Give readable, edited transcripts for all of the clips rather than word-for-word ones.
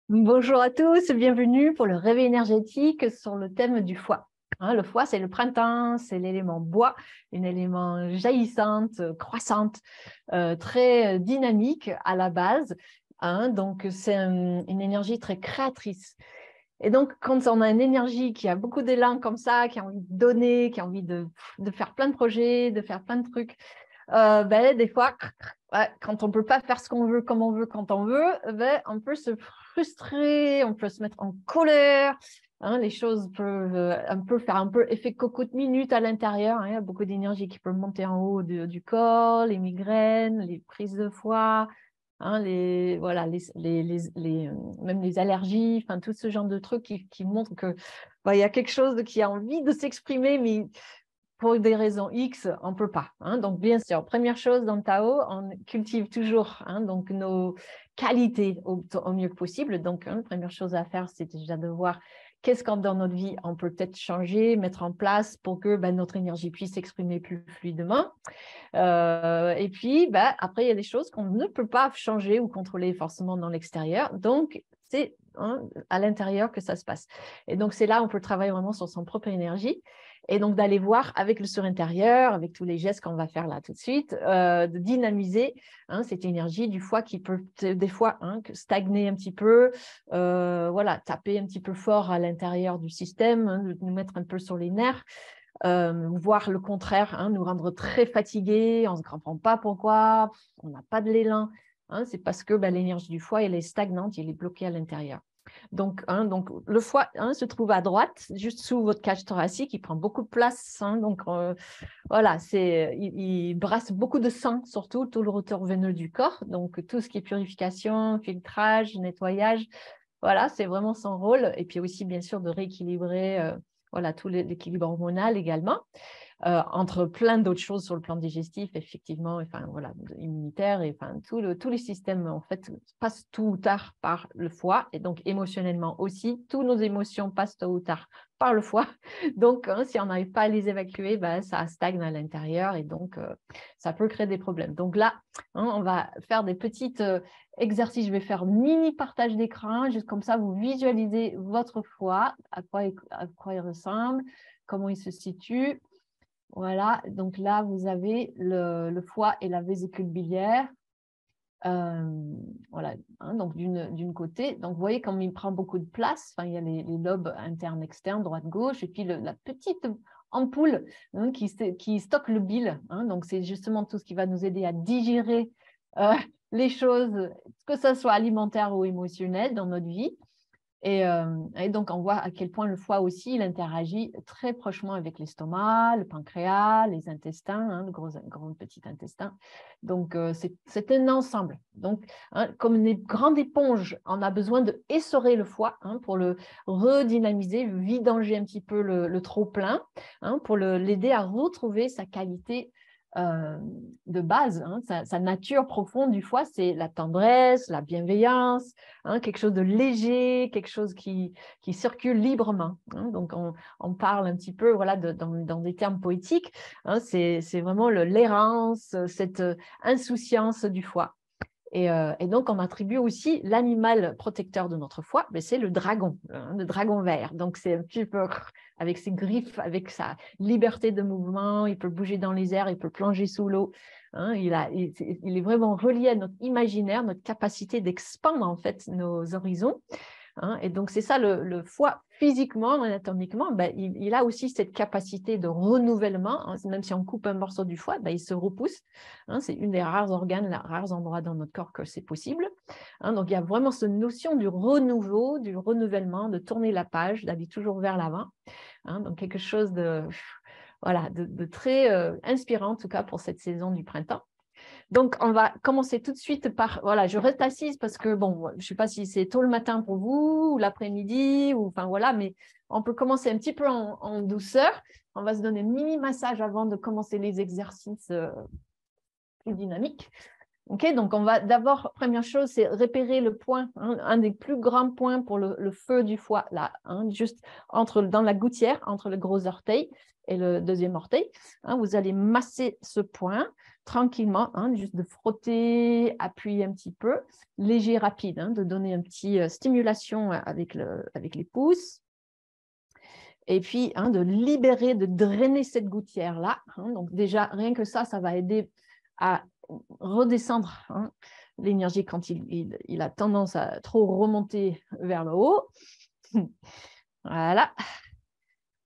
Bonjour à tous, bienvenue pour le réveil énergétique sur le thème du foie. Le foie, c'est le printemps, c'est l'élément bois, un élément jaillissante, croissante, très dynamique à la base. Donc, c'est une énergie très créatrice. Et donc, quand on a une énergie qui a beaucoup d'élan comme ça, qui a envie de donner, qui a envie de faire plein de projets, de faire plein de trucs, des fois, ouais, quand on ne peut pas faire ce qu'on veut, comme on veut, quand on veut, on peut se frustrer, on peut se mettre en colère. Les choses peuvent faire un peu effet coco de minute à l'intérieur. Il y a beaucoup d'énergie qui peut monter en haut du corps, les migraines, les prises de foie, voilà, même les allergies, enfin, tout ce genre de trucs qui montrent que il y a quelque chose qui a envie de s'exprimer, mais pour des raisons X, on ne peut pas. Donc, bien sûr, première chose dans le Tao, on cultive toujours donc nos qualités au mieux possible. Donc, la première chose à faire, c'est déjà de voir qu'est-ce qu'on dans notre vie on peut peut-être changer, mettre en place pour que notre énergie puisse s'exprimer plus fluidement. Et puis, après, il y a des choses qu'on ne peut pas changer ou contrôler forcément dans l'extérieur. Donc, c'est à l'intérieur que ça se passe. Et donc, c'est là où on peut travailler vraiment sur son propre énergie. Et donc, d'aller voir avec le sur-intérieur, avec tous les gestes qu'on va faire là tout de suite, de dynamiser cette énergie du foie qui peut des fois stagner un petit peu, voilà, taper un petit peu fort à l'intérieur du système, nous mettre un peu sur les nerfs. Voire le contraire, nous rendre très fatigués, on ne se comprend pas pourquoi, on n'a pas de l'élan. C'est parce que l'énergie du foie, elle est stagnante, elle est bloquée à l'intérieur. Donc, le foie se trouve à droite, juste sous votre cage thoracique, il prend beaucoup de place. Donc, voilà, il brasse beaucoup de sang, surtout tout le retour veineux du corps. Donc, tout ce qui est purification, filtrage, nettoyage, voilà, c'est vraiment son rôle. Et puis aussi, bien sûr, de rééquilibrer voilà, tout l'équilibre hormonal également, entre plein d'autres choses sur le plan digestif, effectivement, enfin, voilà, immunitaire, et enfin, tous les systèmes, en fait, passent tôt ou tard par le foie. Et donc, émotionnellement aussi, toutes nos émotions passent tôt ou tard par le foie. Donc, si on n'arrive pas à les évacuer, ça stagne à l'intérieur et donc, ça peut créer des problèmes. Donc là, on va faire des petites exercices. Je vais faire mini partage d'écran, juste comme ça, vous visualisez votre foie, à quoi il ressemble, comment il se situe. Voilà, donc là, vous avez le foie et la vésicule biliaire. Voilà, donc d'une côté. Donc, vous voyez comme il prend beaucoup de place. Enfin, il y a les lobes internes, externes, droite, gauche, et puis la petite ampoule qui stocke le bile. Donc, c'est justement tout ce qui va nous aider à digérer les choses, que ce soit alimentaire ou émotionnel dans notre vie. Et donc, on voit à quel point le foie aussi, il interagit très prochement avec l'estomac, le pancréas, les intestins, le gros petit intestin. Donc, c'est un ensemble. Donc, comme une grande éponge, on a besoin de essorer le foie pour le redynamiser, vidanger un petit peu le trop-plein, pour l'aider à retrouver sa qualité de base, sa nature profonde du foie, c'est la tendresse, la bienveillance, quelque chose de léger, quelque chose qui circule librement. Donc, on parle un petit peu voilà, dans des termes poétiques. C'est vraiment l'errance, cette insouciance du foie. Et donc, on attribue aussi l'animal protecteur de notre foie, mais c'est le dragon vert. Donc, c'est un petit peu avec ses griffes, avec sa liberté de mouvement, il peut bouger dans les airs, il peut plonger sous l'eau. Il est vraiment relié à notre imaginaire, notre capacité d'expandre en fait nos horizons. Et donc, c'est ça, le foie, physiquement, anatomiquement, il a aussi cette capacité de renouvellement. Même si on coupe un morceau du foie, il se repousse. C'est une des rares organes, rares endroits dans notre corps que c'est possible. Donc, il y a vraiment cette notion du renouveau, du renouvellement, de tourner la page, d'aller toujours vers l'avant. Donc, quelque chose voilà, de très inspirant, en tout cas, pour cette saison du printemps. Donc, on va commencer tout de suite par, voilà, je reste assise parce que, bon, je ne sais pas si c'est tôt le matin pour vous ou l'après-midi, ou, enfin voilà, mais on peut commencer un petit peu en douceur. On va se donner un mini massage avant de commencer les exercices plus dynamiques. Ok, donc on va d'abord, première chose, c'est repérer le point, un des plus grands points pour le feu du foie, là, juste dans la gouttière, entre le gros orteil et le deuxième orteil. Vous allez masser ce point tranquillement, hein, juste de frotter, appuyer un petit peu, léger, rapide, hein, de donner un petit stimulation avec les pouces. Et puis, hein, de libérer, de drainer cette gouttière-là. Hein. Donc déjà, rien que ça va aider à redescendre, hein, l'énergie quand il a tendance à trop remonter vers le haut. Voilà.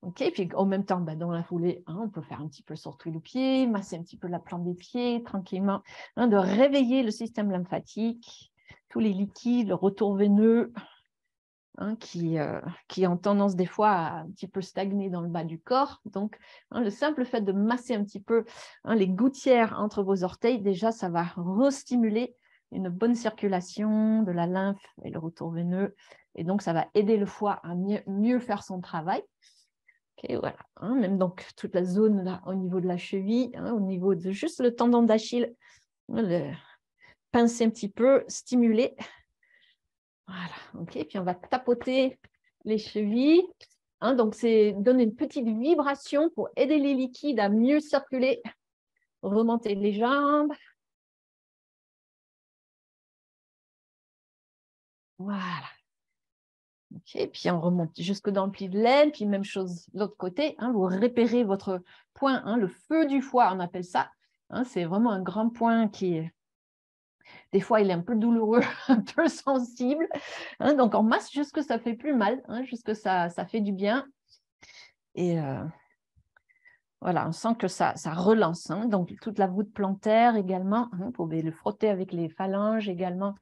OK, puis en même temps, dans la foulée, hein, on peut faire un petit peu sur tous les pieds, masser un petit peu la plante des pieds tranquillement, hein, de réveiller le système lymphatique, tous les liquides, le retour veineux, hein, qui ont tendance des fois à un petit peu stagner dans le bas du corps. Donc, hein, le simple fait de masser un petit peu, hein, les gouttières entre vos orteils, déjà, ça va restimuler une bonne circulation de la lymphe et le retour veineux. Et donc, ça va aider le foie à mieux faire son travail. Okay, voilà, hein, même donc toute la zone là, au niveau de la cheville, hein, au niveau de juste le tendon d'Achille, pincer un petit peu, stimuler. Voilà, ok. Puis on va tapoter les chevilles. Hein, donc, c'est donner une petite vibration pour aider les liquides à mieux circuler. Remonter les jambes. Voilà. Okay, puis on remonte jusque dans le pli de l'aine, puis même chose de l'autre côté, hein, vous repérez votre point, hein, le feu du foie, on appelle ça. Hein, c'est vraiment un grand point qui est, des fois, il est un peu douloureux, un peu sensible. Hein, donc, on masse jusque ça fait plus mal, hein, jusque ça fait du bien. Et voilà, on sent que ça relance. Hein, donc, toute la voûte plantaire également, hein, vous pouvez le frotter avec les phalanges également,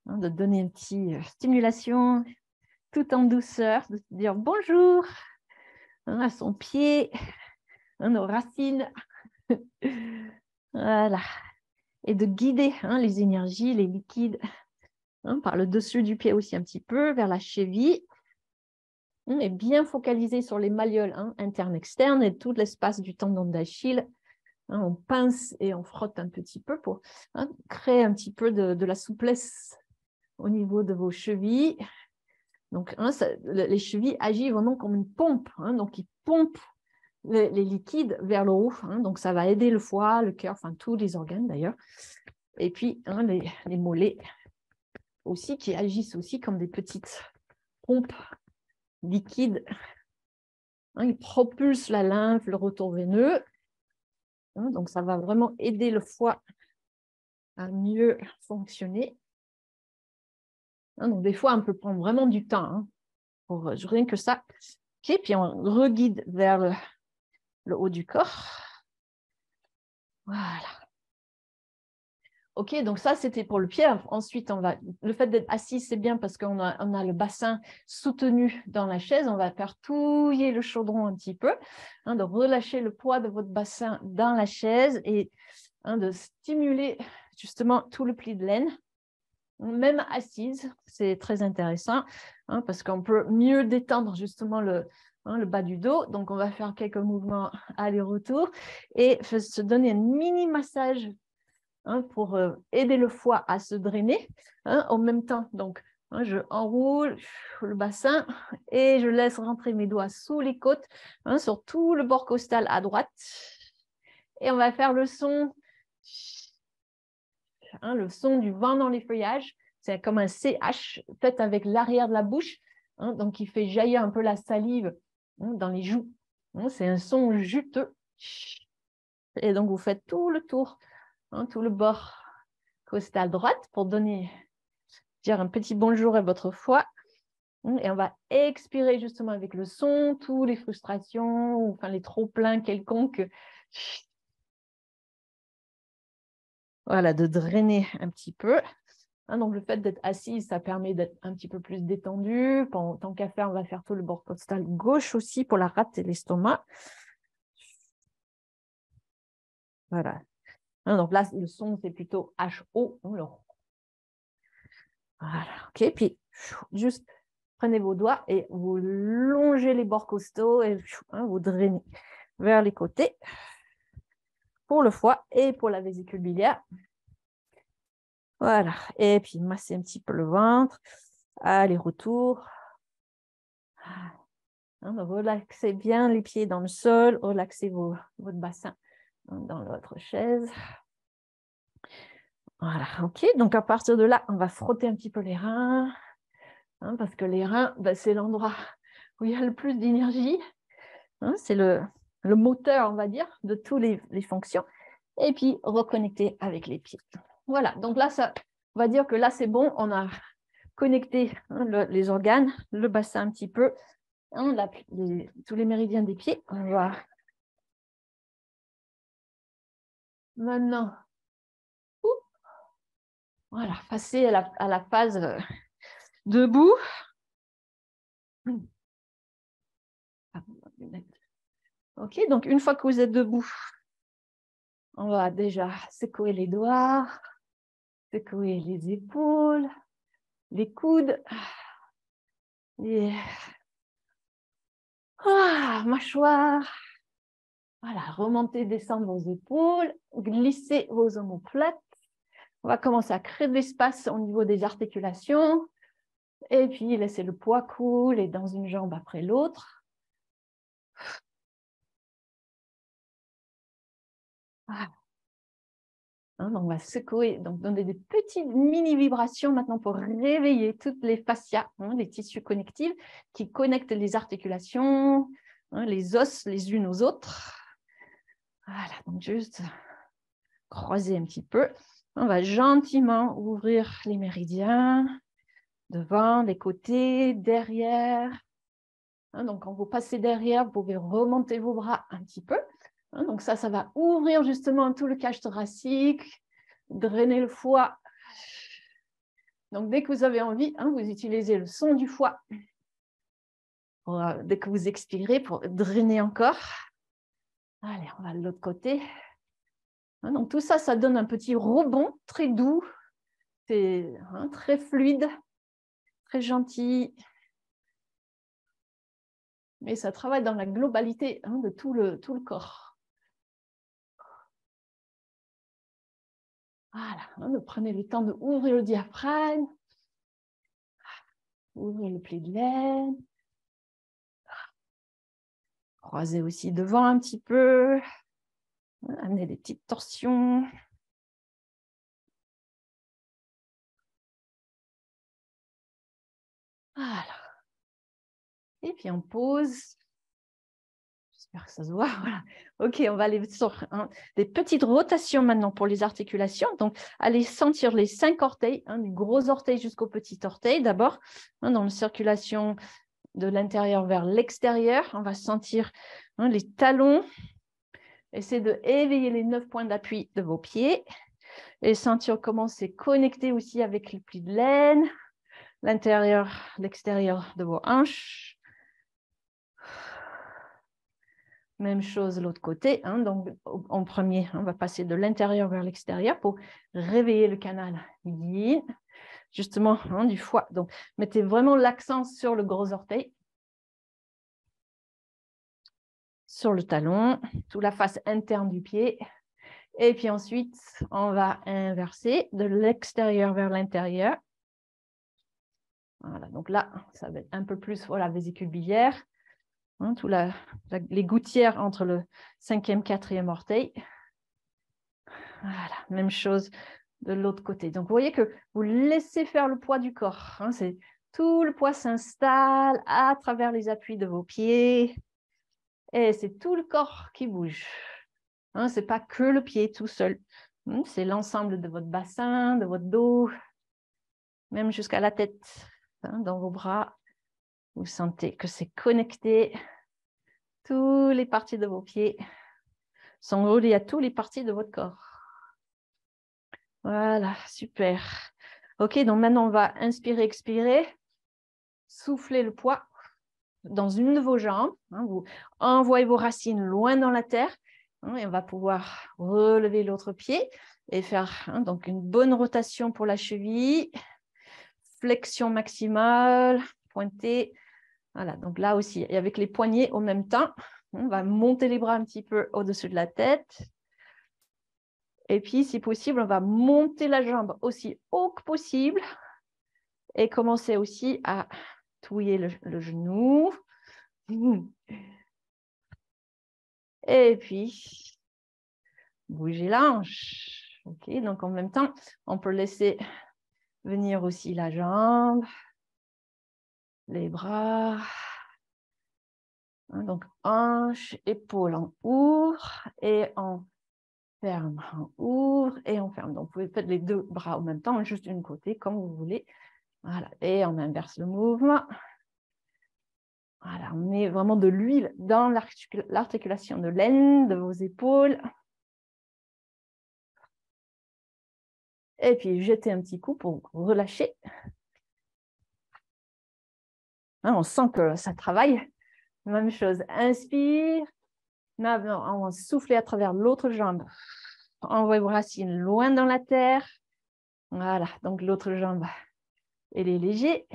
hein, de donner une petite stimulation tout en douceur, de se dire bonjour, hein, à son pied, hein, nos racines. Voilà. Et de guider, hein, les énergies, les liquides, hein, par le dessus du pied aussi un petit peu, vers la cheville. Et bien focalisé sur les malléoles, hein, internes, externes, et tout l'espace du tendon d'Achille. Hein, on pince et on frotte un petit peu pour, hein, créer un petit peu de la souplesse au niveau de vos chevilles. Donc, hein, les chevilles agissent vraiment comme une pompe. Hein, donc, ils pompent les liquides vers le haut. Hein, donc, ça va aider le foie, le cœur, enfin tous les organes d'ailleurs. Et puis, hein, les mollets aussi qui agissent aussi comme des petites pompes liquides. Hein, ils propulsent la lymphe, le retour veineux. Hein, donc, ça va vraiment aider le foie à mieux fonctionner. Hein, donc, des fois, on peut prendre vraiment du temps, hein, pour rien que ça. OK, puis on reguide vers le haut du corps. Voilà. OK, donc ça, c'était pour le pied. Ensuite, le fait d'être assis, c'est bien parce qu'on a le bassin soutenu dans la chaise. On va faire touiller le chaudron un petit peu, hein, de relâcher le poids de votre bassin dans la chaise et, hein, de stimuler justement tout le pli de l'aine. Même assise, c'est très intéressant, hein, parce qu'on peut mieux détendre justement le bas du dos. Donc, on va faire quelques mouvements aller-retour et se donner un mini massage, hein, pour aider le foie à se drainer, hein, en même temps. Donc, hein, je enroule le bassin et je laisse rentrer mes doigts sous les côtes, hein, sur tout le bord costal à droite. Et on va faire le son, hein, le son du vent dans les feuillages. C'est comme un CH fait avec l'arrière de la bouche, hein, donc il fait jaillir un peu la salive, hein, dans les joues. Hein, c'est un son juteux. Et donc, vous faites tout le tour, hein, tout le bord costal droite pour dire un petit bonjour à votre foie. Et on va expirer justement avec le son, toutes les frustrations, enfin les trop-pleins quelconques. Voilà, de drainer un petit peu. Hein, donc, le fait d'être assis, ça permet d'être un petit peu plus détendu. Tant qu'à faire, on va faire tout le bord costal gauche aussi pour la rate et l'estomac. Voilà. Hein, donc là, le son, c'est plutôt H-O. Voilà. OK. Puis, juste prenez vos doigts et vous longez les bords costaux et, hein, vous drainez vers les côtés pour le foie et pour la vésicule biliaire. Voilà. Et puis, massez un petit peu le ventre. Allez, retour. Hein, relaxez bien les pieds dans le sol. Relaxez votre bassin, hein, dans votre chaise. Voilà, ok. Donc, à partir de là, on va frotter un petit peu les reins, hein, parce que les reins, ben, c'est l'endroit où il y a le plus d'énergie. Hein, c'est le moteur, on va dire, de toutes les fonctions. Et puis, reconnecter avec les pieds. Voilà, donc là, ça, on va dire que là, c'est bon. On a connecté les organes, le bassin un petit peu, hein, tous les méridiens des pieds. On va maintenant voilà, passer à la phase debout. Ok, donc une fois que vous êtes debout, on va déjà secouer les doigts, secouer les épaules, les coudes, les mâchoires. Voilà, remontez, descendre vos épaules, glissez vos omoplates. On va commencer à créer de l'espace au niveau des articulations. Et puis, laissez le poids couler dans une jambe après l'autre. Voilà. Hein, donc on va secouer, donc donner des petites mini-vibrations maintenant pour réveiller toutes les fascias, hein, les tissus connectifs qui connectent les articulations, hein, les os les unes aux autres. Voilà, donc juste croiser un petit peu. On va gentiment ouvrir les méridiens, devant, les côtés, derrière. Hein, donc, quand vous passez derrière, vous pouvez remonter vos bras un petit peu. Hein, donc, ça va ouvrir justement tout le cage thoracique, drainer le foie. Donc, dès que vous avez envie, hein, vous utilisez le son du foie. Dès que vous expirez, pour drainer encore. Allez, on va de l'autre côté. Hein, donc, tout ça, ça donne un petit rebond très doux. C'est très fluide, très gentil. Mais ça travaille dans la globalité de tout le corps. Voilà, prenez le temps d'ouvrir le diaphragme, ouvrir le pli de l'aine, croisez aussi devant un petit peu, amenez des petites torsions. Voilà. Et puis on pose. J'espère que ça se voit. Voilà. Ok, on va aller sur des petites rotations maintenant pour les articulations. Donc, allez sentir les 5 orteils, du gros orteil jusqu'au petit orteil d'abord, dans la circulation de l'intérieur vers l'extérieur. On va sentir les talons. Essayez de éveiller les 9 points d'appui de vos pieds et sentir comment c'est connecté aussi avec le pli de l'aine, l'intérieur, l'extérieur de vos hanches. Même chose de l'autre côté. Donc, en premier, on va passer de l'intérieur vers l'extérieur pour réveiller le canal yin, justement du foie. Donc, mettez vraiment l'accent sur le gros orteil, sur le talon, toute la face interne du pied. Et puis ensuite, on va inverser de l'extérieur vers l'intérieur. Voilà, donc là, ça va être un peu plus la vésicule biliaire. Les gouttières entre le 5e, 4e orteil. Voilà, même chose de l'autre côté. Donc, vous voyez que vous laissez faire le poids du corps. Tout le poids s'installe à travers les appuis de vos pieds. Et c'est tout le corps qui bouge. Ce n'est pas que le pied tout seul. C'est l'ensemble de votre bassin, de votre dos, même jusqu'à la tête, dans vos bras. Vous sentez que c'est connecté. Toutes les parties de vos pieds sont reliées à toutes les parties de votre corps. Voilà, super. Ok, donc maintenant, on va inspirer, expirer. Soufflez le poids dans une de vos jambes. Vous envoyez vos racines loin dans la terre. Et on va pouvoir relever l'autre pied et faire donc une bonne rotation pour la cheville. Flexion maximale, pointée. Voilà, donc là aussi, et avec les poignets en même temps, on va monter les bras un petit peu au-dessus de la tête. Et puis, si possible, on va monter la jambe aussi haut que possible et commencer aussi à touiller le genou. Et puis, bougez la hanche. OK, donc en même temps, on peut laisser venir aussi la jambe, les bras. Donc, hanche, épaule, on ouvre et on ferme, on ouvre et on ferme. Donc, vous pouvez faire les deux bras en même temps, juste d'une côté, comme vous voulez. Voilà, et on inverse le mouvement. Voilà, on met vraiment de l'huile dans l'articulation de l'aine de vos épaules. Et puis, jetez un petit coup pour relâcher. On sent que ça travaille. Même chose, inspire. Maintenant, on va souffler à travers l'autre jambe. Envoie vos racines loin dans la terre. Voilà, donc l'autre jambe, elle est léger.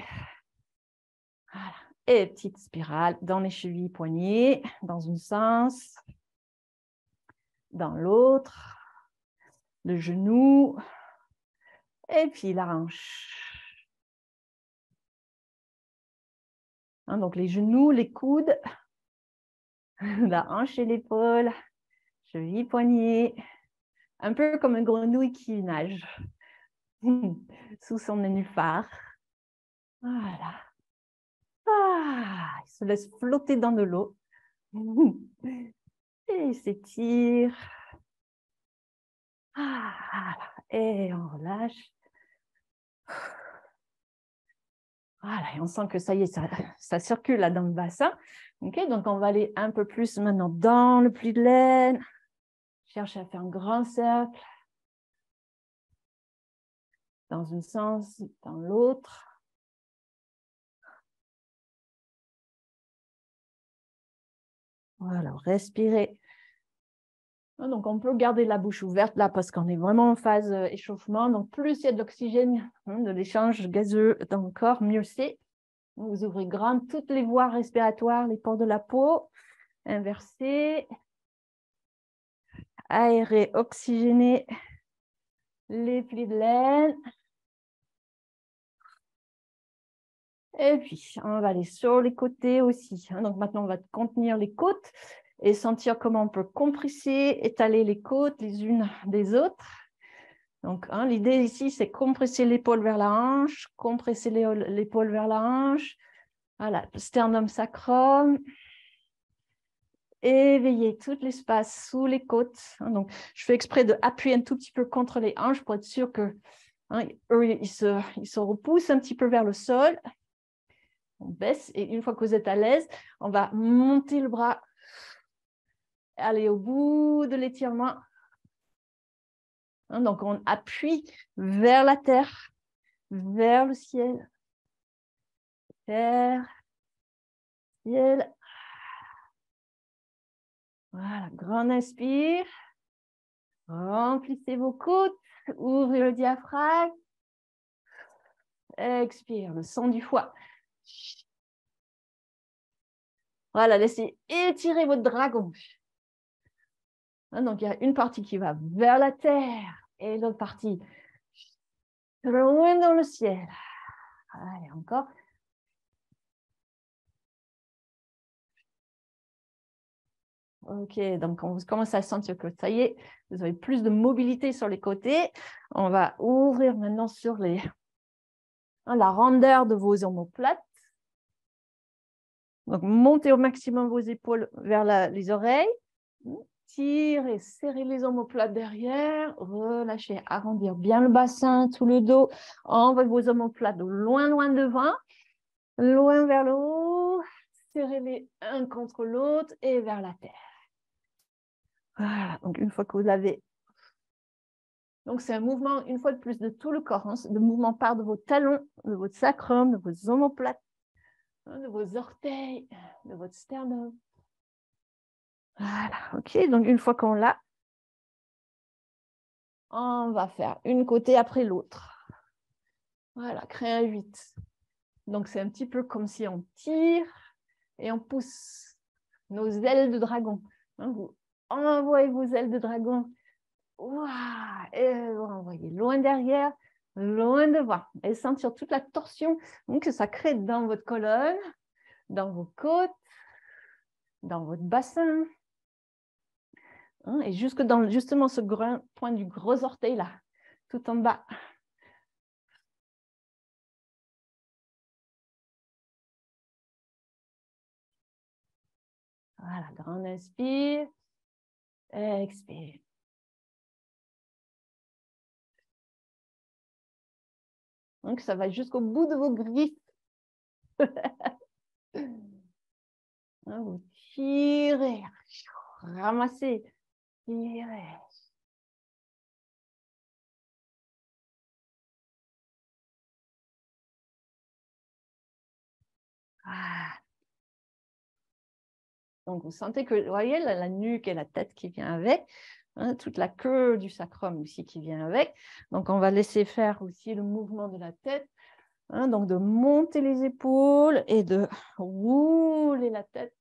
Voilà. Et petite spirale dans les chevilles, poignets, dans un sens, dans l'autre, le genou, et puis la hanche. Donc les genoux, les coudes, la hanche et l'épaule, cheville, poignet, un peu comme une grenouille qui nage sous son nénuphar. Voilà. Il se laisse flotter dans de l'eau. Et il s'étire. Et on relâche. Voilà, et on sent que ça y est, ça circule là dans le bassin. Okay, donc, on va aller un peu plus maintenant dans le pli de l'aine. Cherchez à faire un grand cercle. Dans un sens, dans l'autre. Voilà, respirez. Donc, on peut garder la bouche ouverte là parce qu'on est vraiment en phase échauffement. Donc, plus il y a de l'oxygène, de l'échange gazeux dans le corps, mieux c'est. Vous ouvrez grand toutes les voies respiratoires, les pores de la peau. Inversez. Aérez, oxygénez les plis de l'aine. Et puis, on va aller sur les côtés aussi. Donc, maintenant, on va contenir les côtes et sentir comment on peut compresser, étaler les côtes les unes des autres. Donc, l'idée ici, c'est compresser l'épaule vers la hanche, compresser l'épaule vers la hanche. Voilà, sternum sacrum. Éveillez tout l'espace sous les côtes. Donc, je fais exprès d'appuyer un tout petit peu contre les hanches pour être sûr que eux, ils se repoussent un petit peu vers le sol. On baisse et une fois que vous êtes à l'aise, on va monter le bras, aller au bout de l'étirement. Donc, on appuie vers la terre, vers le ciel. Terre, ciel. Voilà, grand inspire. Remplissez vos côtes, ouvrez le diaphragme. Expire, le son du foie. Voilà, laissez étirer votre dragon. Donc, il y a une partie qui va vers la terre et l'autre partie loin dans le ciel. Allez, encore. OK, donc on commence à sentir que ça y est, vous avez plus de mobilité sur les côtés. On va ouvrir maintenant sur la rondeur de vos omoplates. Donc, montez au maximum vos épaules vers les oreilles. Tirez, serrez les omoplates derrière. Relâchez, arrondir bien le bassin, tout le dos. Envoyez vos omoplates loin, loin devant. Loin vers le haut. Serrez-les un contre l'autre et vers la terre. Voilà, donc une fois que vous l'avez. Donc, c'est un mouvement, une fois de plus, de tout le corps. Le mouvement part de vos talons, de votre sacrum, de vos omoplates, de vos orteils, de votre sternum. Voilà, OK. Donc, une fois qu'on l'a, on va faire une côté après l'autre. Voilà, créer un 8. Donc, c'est un petit peu comme si on tire et on pousse nos ailes de dragon. Vous envoyez vos ailes de dragon. Et vous envoyez loin derrière, loin devant. Et sentir toute la torsion que ça crée dans votre colonne, dans vos côtes, dans votre bassin. Hein, et jusque dans justement ce point du gros orteil là, tout en bas. Voilà, grand inspire. Expire. Donc, ça va jusqu'au bout de vos griffes. Hein, vous tirez, ramassez, tirez. Ah. Donc, vous sentez que, vous voyez, la nuque et la tête qui vient avec, hein, toute la queue du sacrum aussi qui vient avec. Donc, on va laisser faire aussi le mouvement de la tête. Hein, donc, de monter les épaules et de rouler la tête.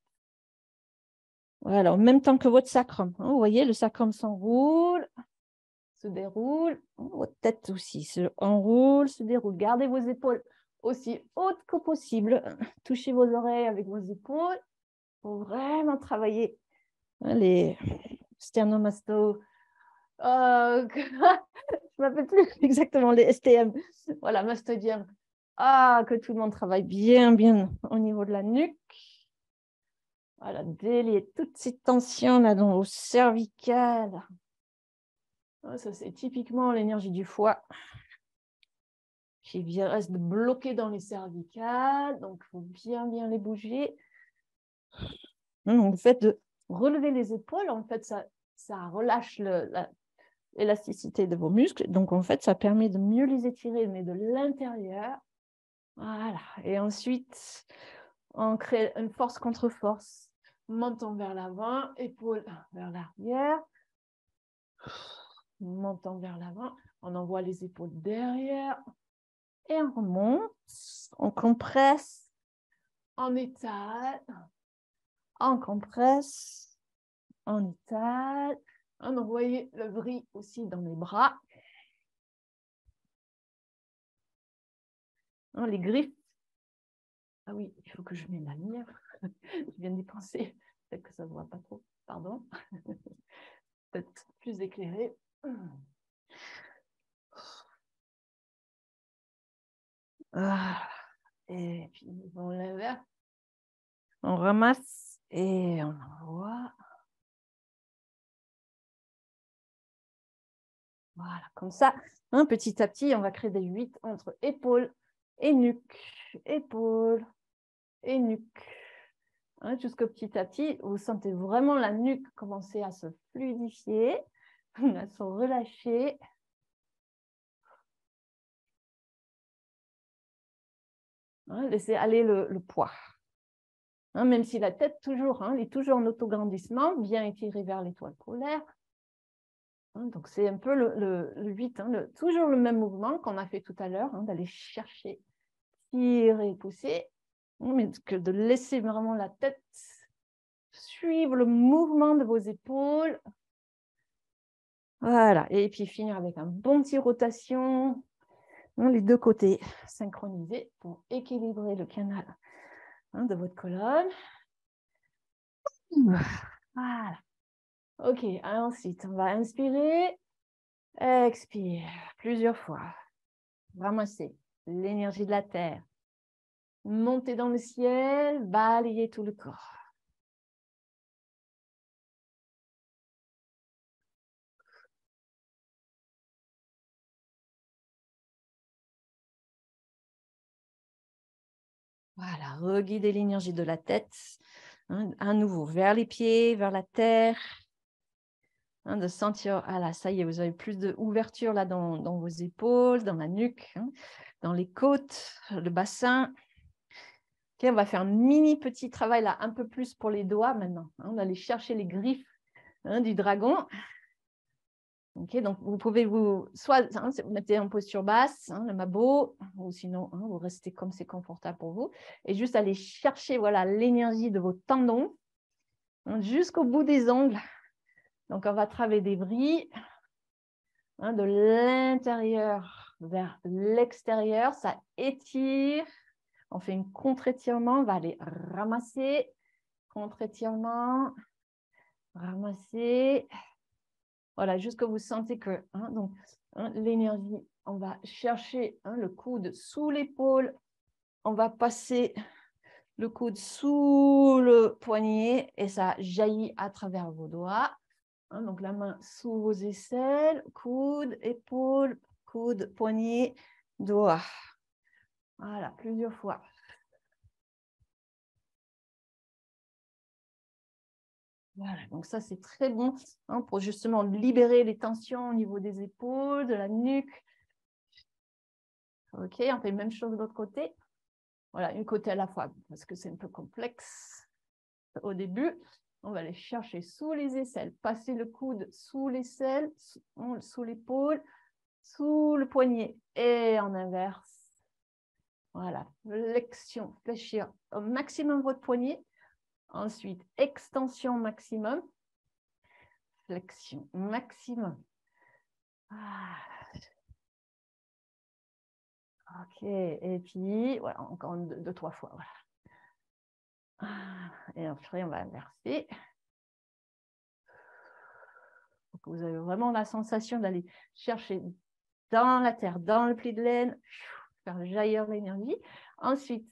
Voilà, en même temps que votre sacrum. Hein, vous voyez, le sacrum s'enroule, se déroule. Votre tête aussi se enroule, se déroule. Gardez vos épaules aussi hautes que possible. Touchez vos oreilles avec vos épaules pour vraiment travailler les sternomasto. Je ne m'appelle plus exactement les STM. Voilà, mastodium. Ah, que tout le monde travaille bien, bien au niveau de la nuque. Voilà, délier toutes ces tensions là dans vos cervicales. Ça, c'est typiquement l'énergie du foie qui reste bloquée dans les cervicales. Donc, il faut bien, bien les bouger. Donc, le fait de relever les épaules, en fait, ça relâche l'élasticité de vos muscles. Donc, en fait, ça permet de mieux les étirer, mais de l'intérieur. Voilà. Et ensuite, on crée une force contre force. Menton vers l'avant, épaules vers l'arrière. Menton vers l'avant. On envoie les épaules derrière. Et on remonte. On compresse. On étale. On compresse. On étale. On envoie le vrille aussi dans les bras. Les griffes. Ah oui, il faut que je mette la lumière. Je viens d'y penser. Peut-être que ça ne se voit pas trop. Pardon. Peut-être plus éclairé. Ah. Et puis, on l'inverse. On ramasse et on envoie. Voilà, comme ça, hein, petit à petit, on va créer des 8 entre épaules et nuque, épaules et nuque. Hein, jusqu'au petit à petit, vous sentez vraiment la nuque commencer à se fluidifier, à se relâcher. Hein, laissez aller le poids. Hein, même si la tête toujours, hein, est toujours en autograndissement, bien étirée vers l'étoile polaire. Hein, donc, c'est un peu le 8, hein, toujours le même mouvement qu'on a fait tout à l'heure, hein, d'aller chercher, tirer, pousser, hein, mais que de laisser vraiment la tête suivre le mouvement de vos épaules. Voilà, et puis finir avec un bon petit rotation, hein, les deux côtés synchronisés pour équilibrer le canal, hein, de votre colonne. Voilà. Ok, ensuite, on va inspirer, expire plusieurs fois. Ramasser l'énergie de la terre. Monter dans le ciel, balayer tout le corps. Voilà, reguider l'énergie de la tête, hein, à nouveau vers les pieds, vers la terre. Hein, de sentir, ah là, ça y est, vous avez plus d'ouverture là dans vos épaules, dans la nuque, hein, dans les côtes, le bassin. Okay, on va faire un mini petit travail là, un peu plus pour les doigts maintenant. Hein, on va aller chercher les griffes, hein, du dragon. Okay, donc vous pouvez soit vous mettez en posture basse, hein, le mabo, ou sinon hein, vous restez comme c'est confortable pour vous, et juste aller chercher voilà l'énergie de vos tendons, hein, jusqu'au bout des ongles. Donc on va travailler des vrilles, hein, de l'intérieur vers l'extérieur, ça étire. On fait une contre-étirement, on va aller ramasser, contre-étirement, ramasser. Voilà, juste que vous sentez que l'énergie, on va chercher le coude sous l'épaule. On va passer le coude sous le poignet et ça jaillit à travers vos doigts. Donc, la main sous vos aisselles, coude, épaule, coude, poignet, doigt. Voilà, plusieurs fois. Voilà, donc ça, c'est très bon pour justement libérer les tensions au niveau des épaules, de la nuque. OK, on fait la même chose de l'autre côté. Voilà, une côté à la fois, parce que c'est un peu complexe au début. On va aller chercher sous les aisselles, passer le coude sous l'aisselle, sous l'épaule, sous le poignet et en inverse. Voilà, flexion, fléchir au maximum votre poignet. Ensuite, extension maximum. Flexion maximum. Ah. OK, et puis, voilà, encore deux, trois fois. Voilà. Et après, on va inverser. Donc, vous avez vraiment la sensation d'aller chercher dans la terre, dans le pli de laine, faire jaillir l'énergie. Ensuite,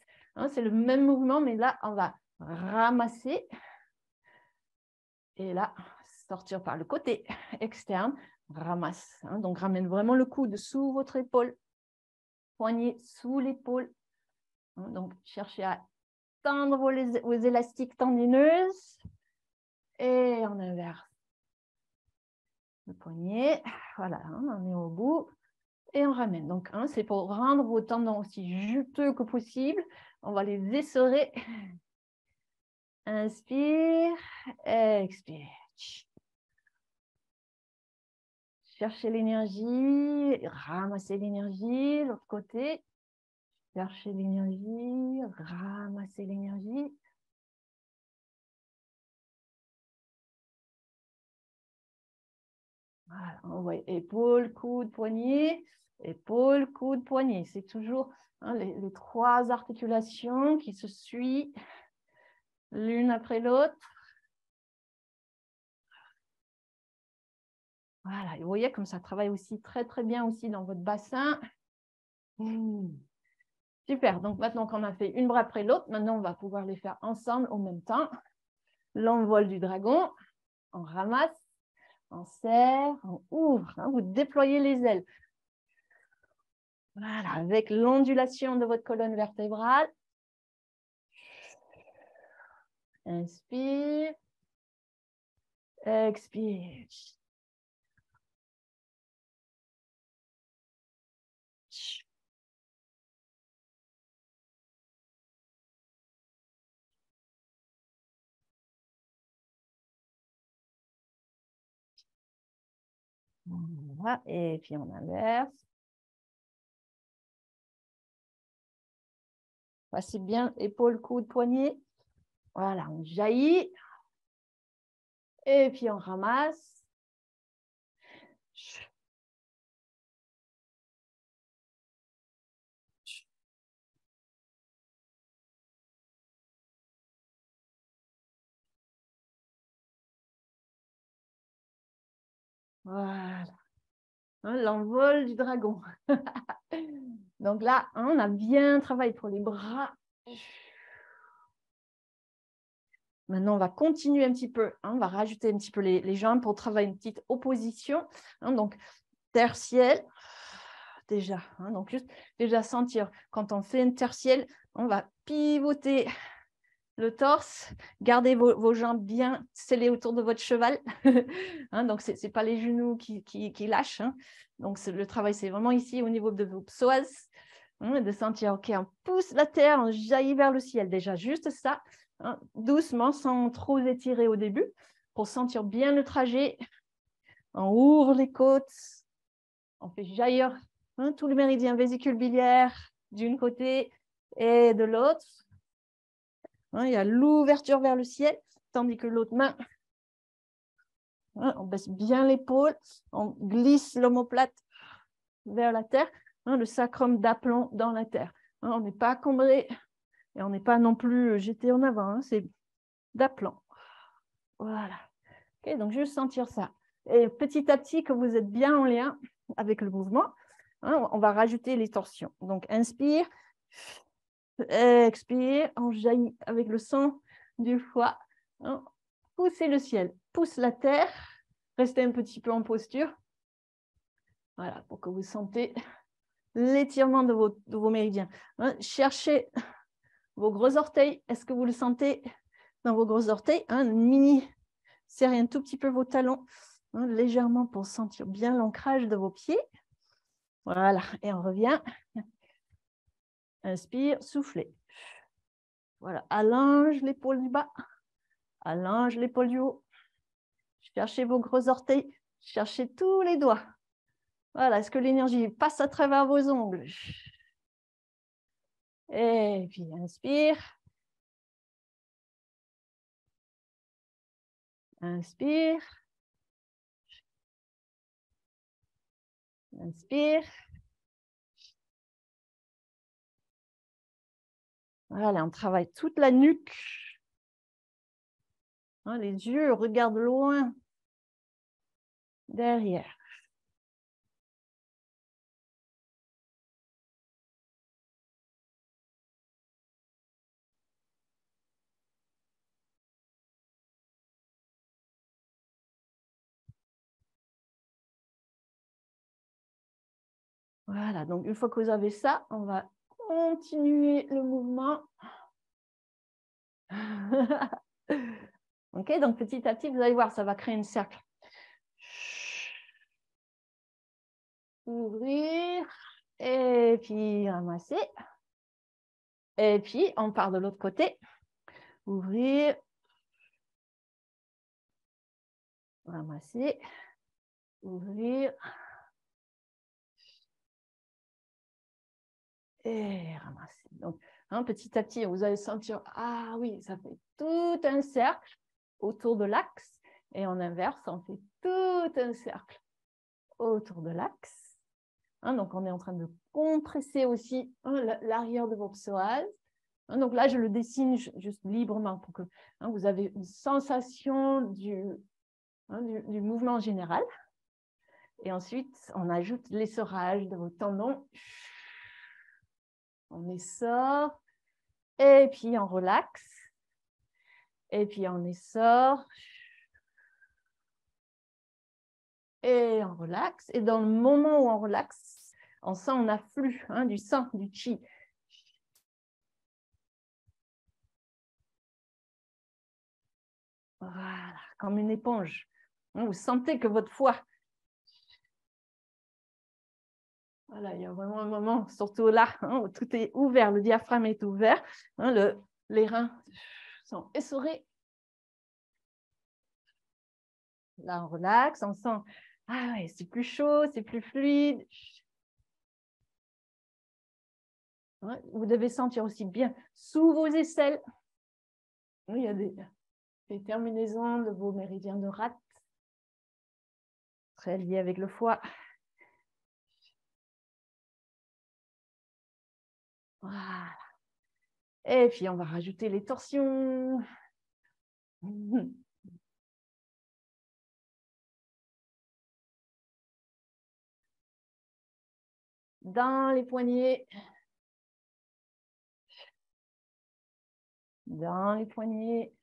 c'est le même mouvement, mais là, on va ramasser. Et là, sortir par le côté externe, ramasse. Donc, ramène vraiment le coude sous votre épaule, poignet sous l'épaule. Donc, cherchez à tendre vos élastiques tendineuses. Et en inverse. Le poignet, voilà, on est au bout. Et on ramène. Donc, c'est pour rendre vos tendons aussi juteux que possible. On va les essorer. Inspire, expire. Cherchez l'énergie, ramassez l'énergie, l'autre côté. Cherchez l'énergie, ramassez l'énergie. Voilà, on voit épaule, coude, poignet, épaule, coude, poignet. C'est toujours les trois articulations qui se suivent l'une après l'autre. Voilà, et vous voyez comme ça travaille aussi très très bien aussi dans votre bassin. Super, donc maintenant qu'on a fait une bras après l'autre, maintenant on va pouvoir les faire ensemble en même temps. L'envol du dragon, on ramasse, on serre, on ouvre, vous déployez les ailes. Voilà, avec l'ondulation de votre colonne vertébrale. Inspire, expire. Voilà, et puis on inverse. Passez bien épaule, coude, poignet. Voilà, on jaillit. Et puis on ramasse. Voilà. L'envol du dragon. Donc là, on a bien travaillé pour les bras. Maintenant, on va continuer un petit peu. On va rajouter un petit peu les jambes pour travailler une petite opposition. Donc, tertielle. Déjà, donc juste déjà sentir. Quand on fait une tertielle, on va pivoter le torse, gardez vos jambes bien scellées autour de votre cheval. Donc, ce n'est pas les genoux qui lâchent. Donc, le travail, c'est vraiment ici au niveau de vos psoas. De sentir, OK, on pousse la terre, on jaillit vers le ciel. Déjà, juste ça, doucement, sans trop étirer au début, pour sentir bien le trajet. On ouvre les côtes, on fait jaillir tout le méridien vésicule biliaire d'une côté et de l'autre. Il y a l'ouverture vers le ciel, tandis que l'autre main, on baisse bien l'épaule, on glisse l'omoplate vers la terre, le sacrum d'aplomb dans la terre. On n'est pas cambré et on n'est pas non plus jeté en avant, c'est d'aplomb. Voilà. Okay, donc juste sentir ça. Et petit à petit, que vous êtes bien en lien avec le mouvement, hein, on va rajouter les torsions. Donc, inspire, expire, on jaillit avec le son du foie. Hein. Poussez le ciel, pousse la terre, restez un petit peu en posture. Voilà, pour que vous sentez l'étirement de vos méridiens. Hein. Cherchez vos gros orteils. Est-ce que vous le sentez dans vos gros orteils? Hein, mini, serrez un tout petit peu vos talons, hein, légèrement pour sentir bien l'ancrage de vos pieds. Voilà, et on revient. Inspire, soufflez. Voilà, allonge l'épaule du bas, allonge l'épaule du haut. Cherchez vos gros orteils, cherchez tous les doigts. Voilà, est-ce que l'énergie passe à travers vos ongles? Et puis, inspire. Inspire. Inspire. Voilà, on travaille toute la nuque. Hein, les yeux regardent loin. Derrière. Voilà, donc une fois que vous avez ça, on va continuer le mouvement. Ok, donc petit à petit, vous allez voir, ça va créer un cercle. Ouvrir, et puis ramasser. Et puis, on part de l'autre côté. Ouvrir, ramasser, ouvrir, et ramasser. Donc, hein, petit à petit, vous allez sentir, ah oui, ça fait tout un cercle autour de l'axe. Et en inverse, on fait tout un cercle autour de l'axe. Hein, donc, on est en train de compresser aussi hein, l'arrière de vos psoas. Hein, donc là, je le dessine juste librement pour que hein, vous avez une sensation du mouvement général. Et ensuite, on ajoute l'essorage de vos tendons. On essore. Et puis, on relaxe. Et puis, on essore. Et on relaxe. Et dans le moment où on relaxe, on sent un afflux hein, du sang, du chi. Voilà, comme une éponge. Vous sentez que votre foie... Voilà, il y a vraiment un moment, surtout là, hein, où tout est ouvert, le diaphragme est ouvert, hein, les reins sont essorés. Là, on relaxe, on sent, ah ouais, c'est plus chaud, c'est plus fluide. Ouais, vous devez sentir aussi bien sous vos aisselles. Il y a des terminaisons de vos méridiens de rate, très liés avec le foie. Voilà. Et puis, on va rajouter les torsions. Dans les poignets. Dans les poignets.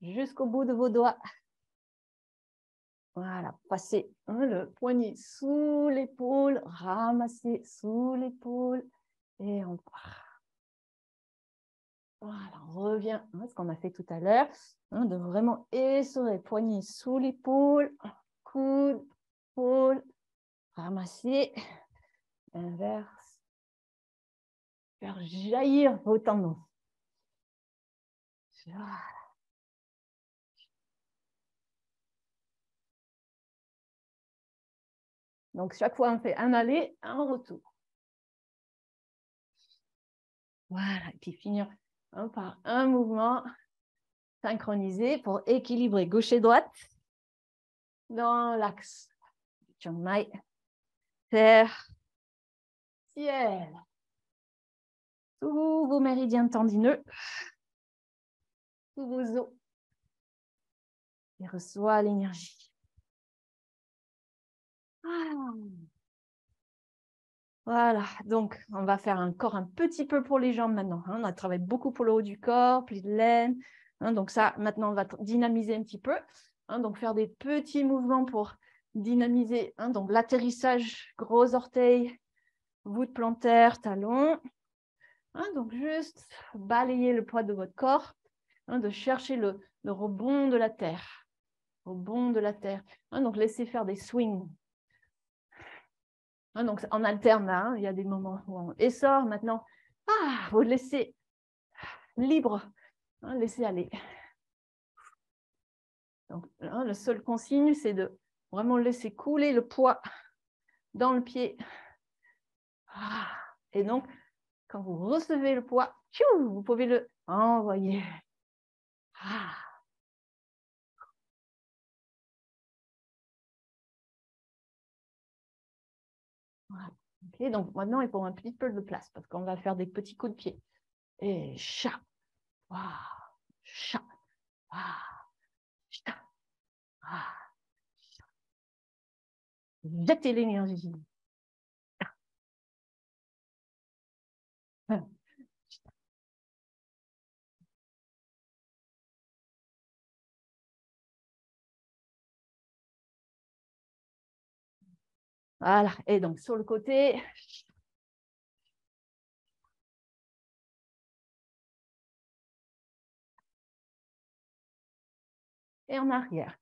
Jusqu'au bout de vos doigts. Voilà, passez hein, le poignet sous l'épaule, ramassez sous l'épaule et on part. Voilà, on revient à ce qu'on a fait tout à l'heure, hein, de vraiment essorer, poignet sous l'épaule, coude, épaule, ramasser, inverse, faire jaillir vos tendons. Voilà. Donc, chaque fois, on fait un aller, un retour. Voilà, et puis finir hein, par un mouvement synchronisé pour équilibrer gauche et droite dans l'axe. Chiang Mai, terre, ciel. tous vos méridiens tendineux, tous vos os. Et reçoit l'énergie. Voilà, donc on va faire encore un petit peu pour les jambes maintenant. On a travaillé beaucoup pour le haut du corps, plis de laine. Donc ça, maintenant, on va dynamiser un petit peu. Donc faire des petits mouvements pour dynamiser. Donc l'atterrissage, gros orteils, voûte plantaire, talon. Donc juste balayer le poids de votre corps, de chercher le rebond de la terre. Rebond de la terre. Donc laissez faire des swings. Donc, on alterne là, il y a des moments où on essore. Maintenant, vous laissez libre, laissez aller. Donc, le seul consigne, c'est de vraiment laisser couler le poids dans le pied. Et donc, quand vous recevez le poids, vous pouvez le envoyer. Voilà. Okay, donc maintenant, il faut un petit peu de place parce qu'on va faire des petits coups de pied. Et chat. Chat. Chat. Jetez l'énergie. Voilà, et donc sur le côté. Et en arrière.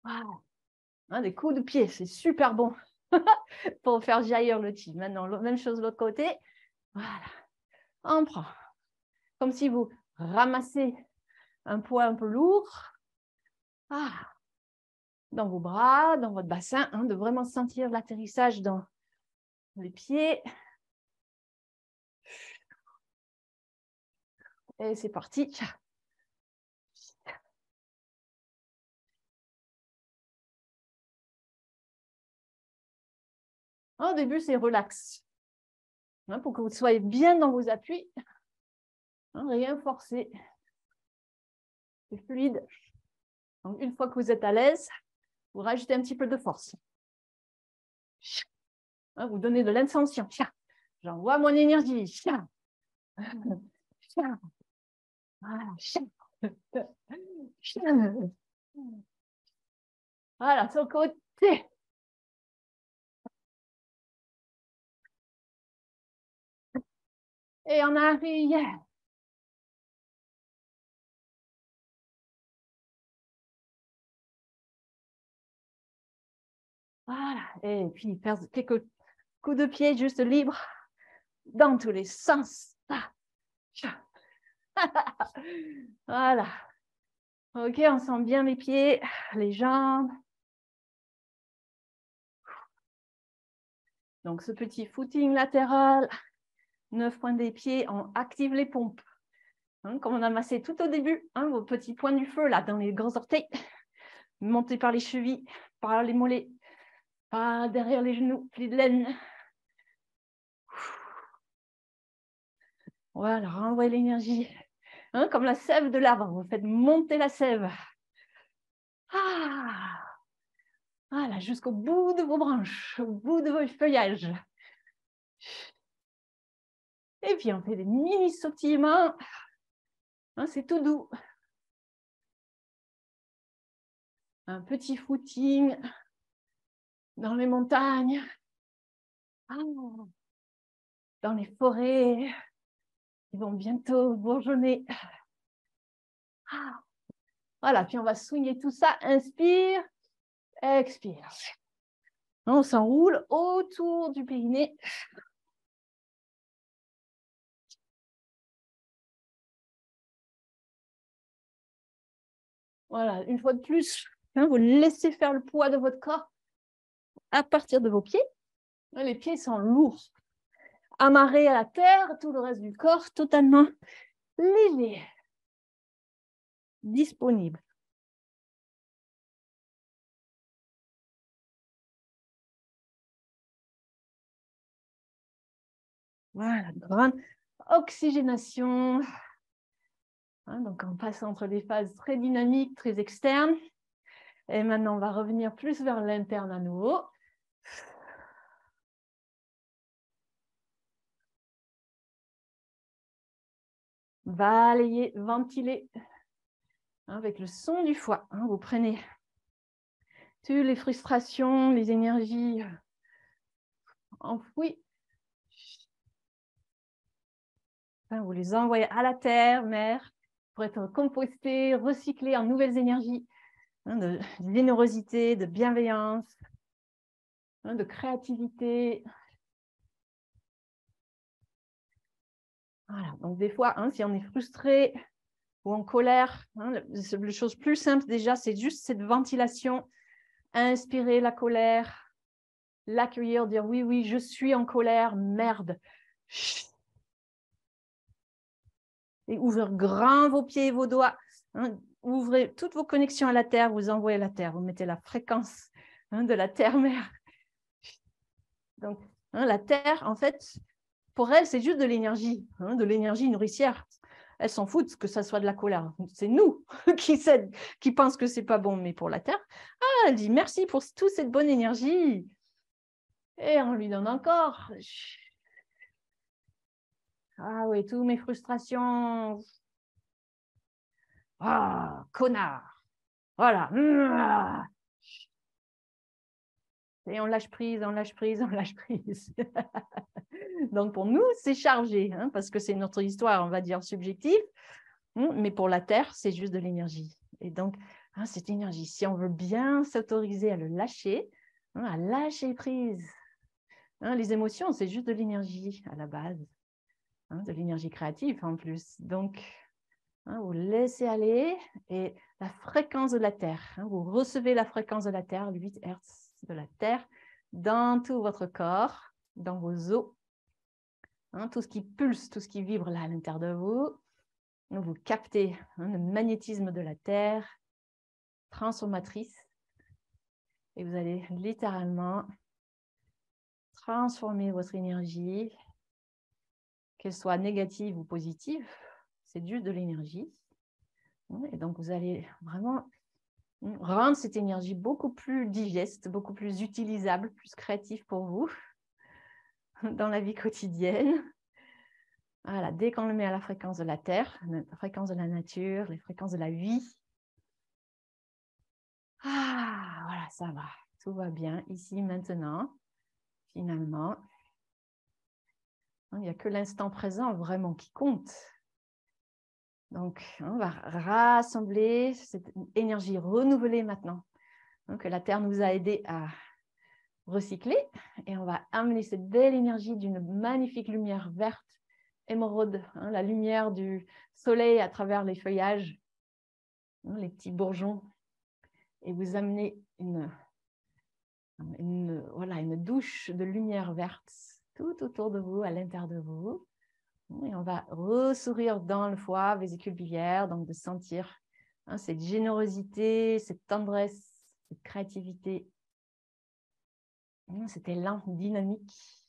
Voilà. Des coups de pied, c'est super bon pour faire jaillir le chi. Maintenant, même chose de l'autre côté. Voilà. On prend. Comme si vous ramassez un poids un peu lourd. Dans vos bras, dans votre bassin, de vraiment sentir l'atterrissage dans les pieds. Et c'est parti. Au début, c'est relax. Pour que vous soyez bien dans vos appuis. Rien forcé. C'est fluide. Donc, une fois que vous êtes à l'aise, vous rajoutez un petit peu de force. Vous donnez de l'intention. J'envoie mon énergie. Voilà, sur le côté. Et en arrière. Voilà. Et puis, faire quelques coups de pied juste libres dans tous les sens. Voilà. OK, on sent bien les pieds, les jambes. Donc, ce petit footing latéral, 9 points des pieds, on active les pompes. Comme on a massé tout au début, vos petits points du feu là dans les grands orteils, montés par les chevilles, par les mollets, par derrière les genoux, plis de laine. Voilà, renvoyez l'énergie. Comme la sève de l'arbre, vous faites monter la sève. Voilà, jusqu'au bout de vos branches, au bout de vos feuillages. Et puis, on fait des mini sautillements. C'est tout doux. Un petit footing dans les montagnes, dans les forêts qui vont bientôt bourgeonner. Voilà, puis on va soigner tout ça. Inspire, expire. On s'enroule autour du périnée. Voilà, une fois de plus, vous laissez faire le poids de votre corps à partir de vos pieds. Les pieds sont lourds. Amarrés à la terre, tout le reste du corps totalement léger, disponible. Voilà, grande oxygénation. Donc, on passe entre les phases très dynamiques, très externes. Et maintenant, on va revenir plus vers l'interne à nouveau. Balayez, ventilez avec le son du foie. Vous prenez toutes les frustrations, les énergies enfouies. Vous les envoyez à la terre, mère, pour être compostées, recyclées en nouvelles énergies, de générosité, de bienveillance, de créativité. Voilà. Donc, des fois, si on est frustré ou en colère, la chose plus simple déjà, c'est juste cette ventilation. Inspirer la colère, l'accueillir, dire oui, oui, je suis en colère, merde. Et ouvrez grand vos pieds et vos doigts. Ouvrez toutes vos connexions à la terre, vous envoyez la terre, vous mettez la fréquence de la terre-mère. Donc, la terre, en fait, pour elle, c'est juste de l'énergie nourricière. Elles s'en foutent que ça soit de la colère. C'est nous qui pensent que c'est pas bon, mais pour la terre, elle dit merci pour toute cette bonne énergie. Et on lui donne encore. Ah oui, toutes mes frustrations. Ah, connard. Voilà. Et on lâche prise, on lâche prise, on lâche prise. Donc pour nous, c'est chargé, parce que c'est notre histoire, on va dire, subjective. Mais pour la Terre, c'est juste de l'énergie. Et donc, cette énergie, si on veut bien s'autoriser à le lâcher, à lâcher prise. Les émotions, c'est juste de l'énergie à la base, de l'énergie créative en plus. Donc, vous laissez aller et la fréquence de la Terre. Vous recevez la fréquence de la Terre, 8 Hertz de la Terre, dans tout votre corps, dans vos os. Tout ce qui pulse, tout ce qui vibre là à l'intérieur de vous. Vous captez le magnétisme de la Terre, transformatrice. Et vous allez littéralement transformer votre énergie, qu'elle soit négative ou positive. C'est juste de l'énergie. Et donc, vous allez vraiment rendre cette énergie beaucoup plus digeste, beaucoup plus utilisable, plus créative pour vous dans la vie quotidienne. Voilà, dès qu'on le met à la fréquence de la Terre, la fréquence de la nature, les fréquences de la vie. Voilà, ça va. Tout va bien ici, maintenant. Finalement, il n'y a que l'instant présent vraiment qui compte. Donc, on va rassembler cette énergie renouvelée maintenant, que la Terre nous a aidé à recycler. Et on va amener cette belle énergie d'une magnifique lumière verte, émeraude, la lumière du soleil à travers les feuillages, les petits bourgeons. Et vous amenez une douche de lumière verte tout autour de vous, à l'intérieur de vous. Et on va ressourire dans le foie, vésicule biliaire, donc de sentir cette générosité, cette tendresse, cette créativité, cet élan dynamique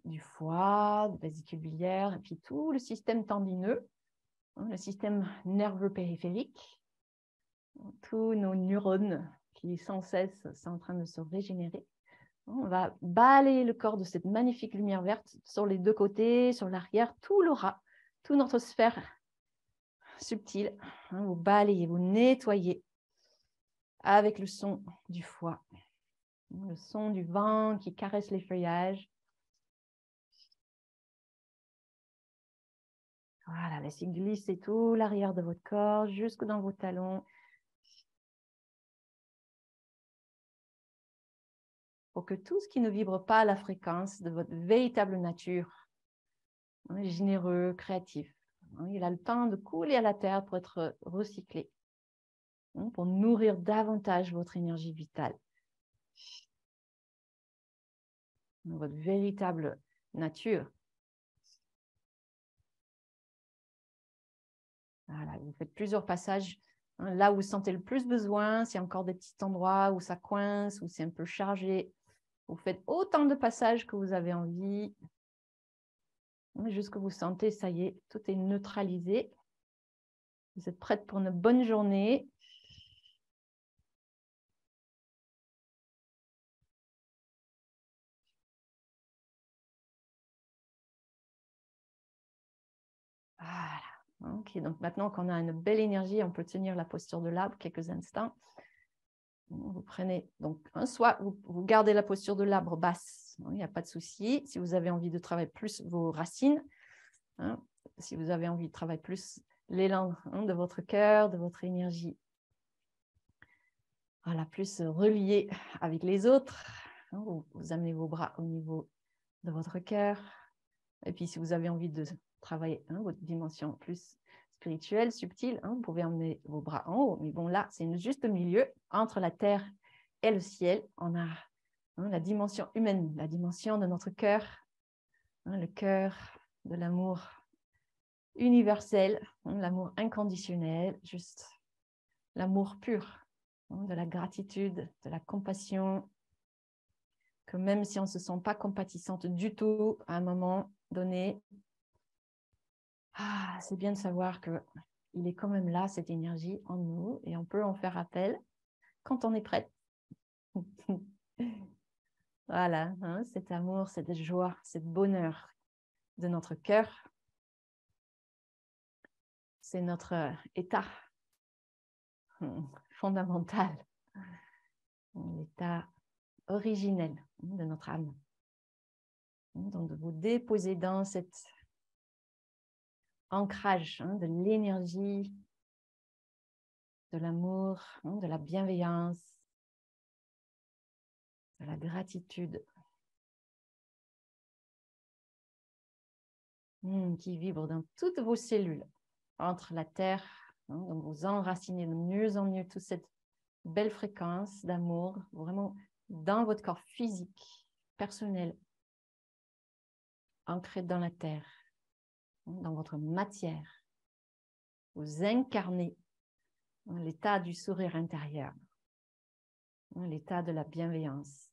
du foie, de la vésicule biliaire, et puis tout le système tendineux, le système nerveux périphérique, tous nos neurones qui sans cesse sont en train de se régénérer. On va balayer le corps de cette magnifique lumière verte sur les deux côtés, sur l'arrière, tout l'aura, toute notre sphère subtile. Vous balayez, vous nettoyez avec le son du foie, le son du vent qui caresse les feuillages. Voilà, laissez glisser tout l'arrière de votre corps jusque dans vos talons. Pour que tout ce qui ne vibre pas à la fréquence de votre véritable nature, généreux, créatif, il a le temps de couler à la terre pour être recyclé, pour nourrir davantage votre énergie vitale. Votre véritable nature. Voilà, vous faites plusieurs passages. Là où vous sentez le plus besoin, c'est encore des petits endroits où ça coince, où c'est un peu chargé. Vous faites autant de passages que vous avez envie. Juste que vous sentez, ça y est, tout est neutralisé. Vous êtes prête pour une bonne journée. Voilà. Ok, donc maintenant qu'on a une belle énergie, on peut tenir la posture de l'arbre quelques instants. Vous prenez donc soit vous gardez la posture de l'arbre basse, il n'y a pas de souci. Si vous avez envie de travailler plus vos racines, si vous avez envie de travailler plus l'élan de votre cœur, de votre énergie, voilà, plus relié avec les autres, vous amenez vos bras au niveau de votre cœur. Et puis si vous avez envie de travailler votre dimension plus spirituelle, subtile, vous pouvez emmener vos bras en haut. Mais bon, là, c'est une juste milieu entre la terre et le ciel. On a la dimension humaine, la dimension de notre cœur, le cœur de l'amour universel, l'amour inconditionnel, juste l'amour pur, de la gratitude, de la compassion, que même si on ne se sent pas compatissante du tout à un moment donné, c'est bien de savoir qu'il est quand même là, cette énergie en nous, et on peut en faire appel quand on est prête. Voilà, cet amour, cette joie, cet bonheur de notre cœur, c'est notre état fondamental, l'état originel de notre âme. Donc, de vous déposer dans cet ancrage de l'énergie, de l'amour, de la bienveillance, de la gratitude qui vibre dans toutes vos cellules, entre la terre, donc vous enracinez de mieux en mieux toute cette belle fréquence d'amour, vraiment dans votre corps physique, personnel, ancré dans la terre, dans votre matière. Vous incarnez l'état du sourire intérieur, l'état de la bienveillance.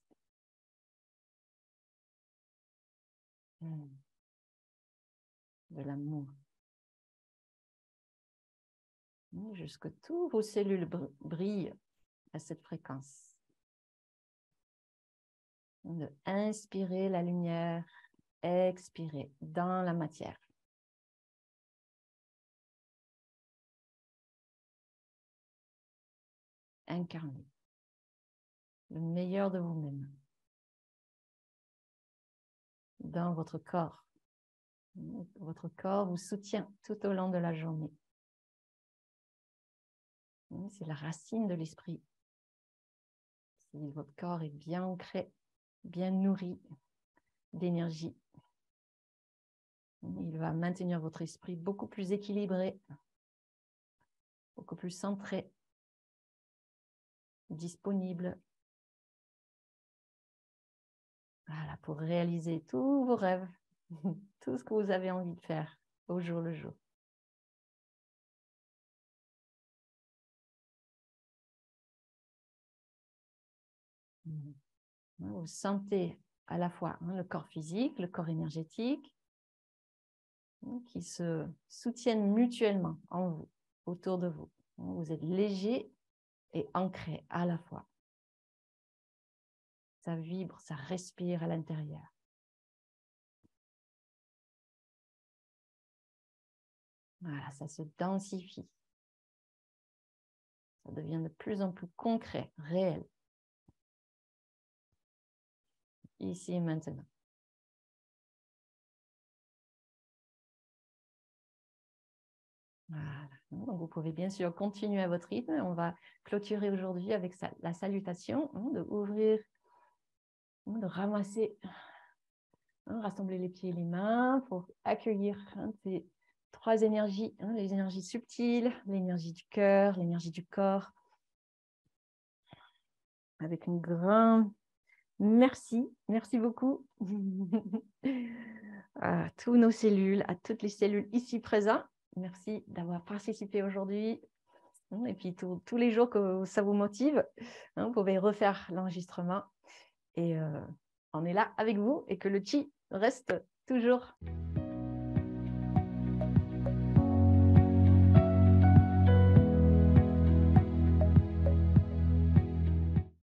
De l'amour. Jusque tous vos cellules brillent à cette fréquence. De inspirer la lumière, expirer dans la matière. Incarner le meilleur de vous-même dans votre corps. Votre corps vous soutient tout au long de la journée. C'est la racine de l'esprit. Si votre corps est bien ancré, bien nourri d'énergie, il va maintenir votre esprit beaucoup plus équilibré, beaucoup plus centré, disponible. Voilà, pour réaliser tous vos rêves, tout ce que vous avez envie de faire au jour le jour. Vous sentez à la fois le corps physique, le corps énergétique, qui se soutiennent mutuellement en vous, autour de vous. Vous êtes léger et ancré à la fois. Ça vibre, ça respire à l'intérieur. Voilà, ça se densifie. Ça devient de plus en plus concret, réel. Ici et maintenant. Voilà. Donc vous pouvez bien sûr continuer à votre rythme. On va clôturer aujourd'hui avec la salutation, de ouvrir, de ramasser, rassembler les pieds et les mains pour accueillir ces trois énergies, les énergies subtiles, l'énergie du cœur, l'énergie du corps. Avec une grande merci beaucoup à tous nos cellules, à toutes les cellules ici présentes. Merci d'avoir participé aujourd'hui. Et puis tous les jours que ça vous motive, vous pouvez refaire l'enregistrement. Et on est là avec vous et que le chi reste toujours